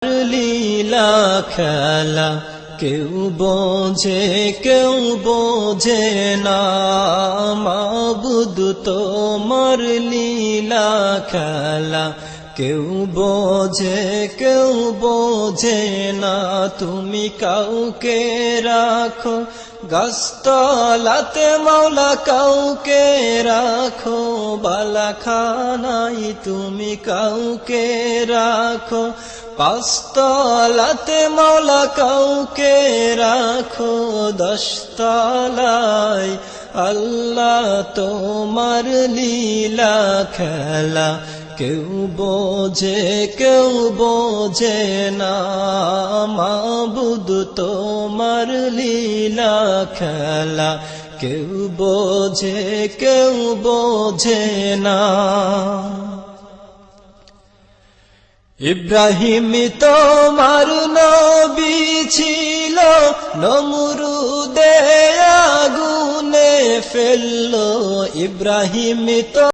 লীলা খেলা কেউ বোঝে না মাবুদ তোমার লীলা খেলা কেউ বোঝে না তুমি কাউকে রাখো গাছতলাতে মাওলা কাউকে রাখো বালাখানায় তুমি কাউকে রাখো পাঁচতলাতে মাওলা কাউকে রাখো দশতলায় আল্লাহ তোমার লীলা খেলা কেউ বোঝে না মাবুদ তোমার লীলা খেলা কেউ বোঝে না। ইব্রাহিম তোমার নবী ছিল নমরুদে আগুনে ফেললো ইব্রাহিম তো